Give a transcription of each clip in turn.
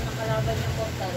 Nakalaban yung portal.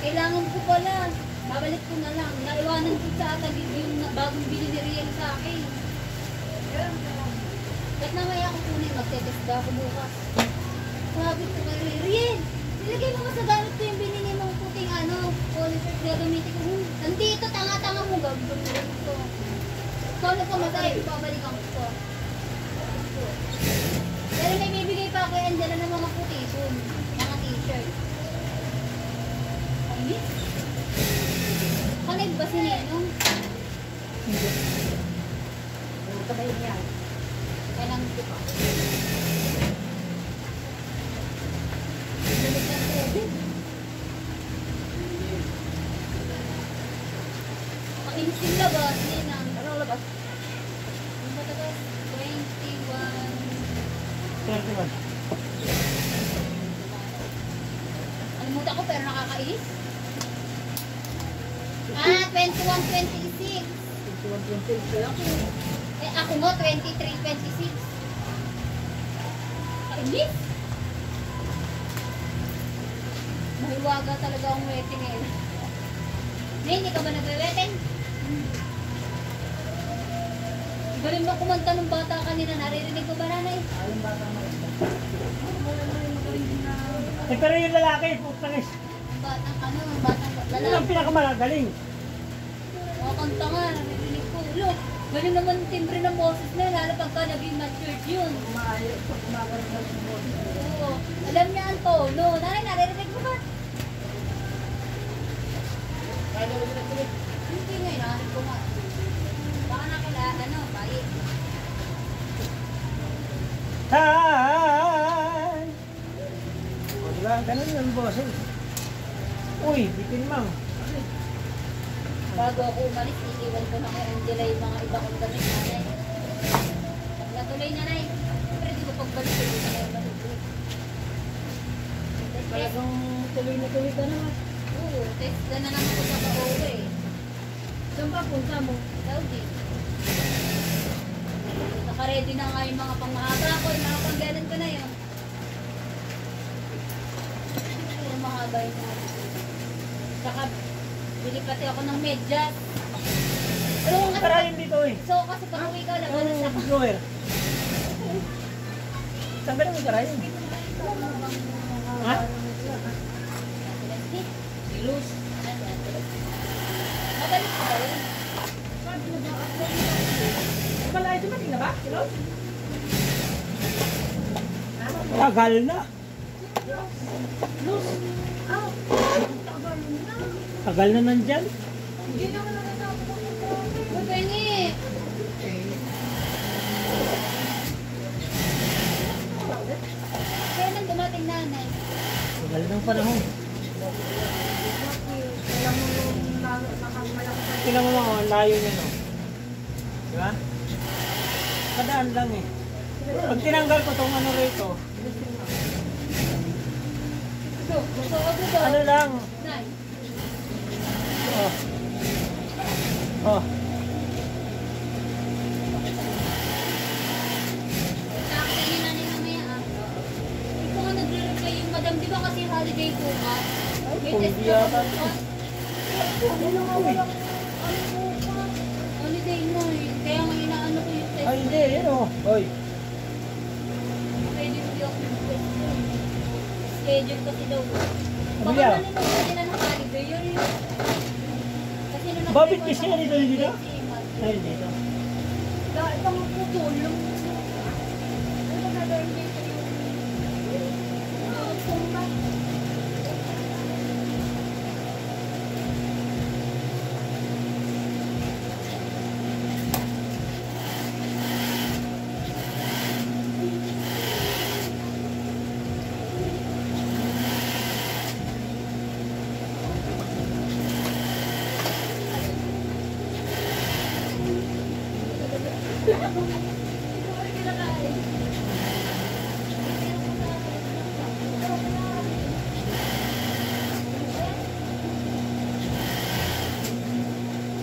Kailangan ko pala. Babalik ko na lang. Naiwanan ko sa tagig yung bagong bili ni Riel sa akin. Kahit namaya ako kunin, magtetest ako bukas. Sabi ko kay Riel, nilagay mo sa gamit ko yung binili mong puting polo shirt gagamitin ko. Nandito, tanga-tanga mo gagamitin ko. Solo ko matay, babalikan ko. Pero may bibigay pa ako Angela ng mga puti soon. Mga t-shirt. Kanag ba si Nenong? Hindi. Ano ka ba yun yan? Kailang ko pa. Balik na pwede. Makinis yung labas, Nenang. Anong labas? Yung matagas, 21. Alimutan ko pero nakakainis. 21-26. 21-26 lang. Eh ako mo, 23-26. Kainis? Mahiwaga talaga ang wedding eh. Hindi ka ba nagwe-wedding? Galing mo kumanta ng bata kanina, naririnig ko ba nanay? Anong bata mo ito? Eh pero yung lalaki, putangis. Batang batang Yun lalaki. ang pinakamagaling. Makakanta nga, naririnig ko. Look, galing naman timbre ng boses na, lalo pagka naging matured yun. Maayos pag kumaganda ng boses. Oo, alam niya ang tono. Nanay, naririnig mo ba? Kaya naman sila tuloy. Hindi nga, inaanap ko nga. Baka bayi. Hi! O diba, ganun yung boses. Uy, bitin mang. Bago ako umalis, iiwan ko na kay Angela yung mga iba kong damit nanay. Pag natuloy nanay, siyempre di ko pagbalik ko na kayo matuloy. Talagang tuloy na tuloy ka naman. Oo, test na naman ako sa pauwi. Saan pa punta mo? Saudi. Naka-ready na nga yung mga pangmahaba ko, yung mga panggalan ko na yun. Yung mahaba yun na. Saka, bili pati ako ng medyas. Pero kung Karayin dito eh. So, kasi pag uwi ka, labanan sa blower. Saan ka naman karayin? Ha? Ilus. Mabalik ko ba yun? Malay ito mating na ba? Ilus? Tagal na. Ilus. Ah, tagal na. Tagal na nandyan. Hindi naman nakasama ko. Uy, Benny. Kailan dumating nanay? Tagal ng panahon. Tingnan mo mga layo niya no. Diba? Kadaan lang eh. Pag tinanggal ko tong ano rito, Ito, ito. ano lang, Nay. oh. Oh. Kakainin na nila mamaya ah. Ikaw nga nagre-reply yung madam, di ba kasi holiday po ka? May kung test di ka yata. bukas. Ano na nga walang ano bukas? Holiday mo eh. Kaya nga inaano ko yung test. Ay, hindi, yun o. Hoy. Pwede hindi ako mag-test mo eh. Schedule kasi daw. Baka Abilya. nanonood nila ng holiday. Yun yung... Kasi nung Bakit nag-record kasi ako nito ng hindi na? test, Ay, hindi ito. dahil pang putulong. Ano ba gagawin dito yung tumba?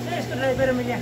Yes, driver mo niya.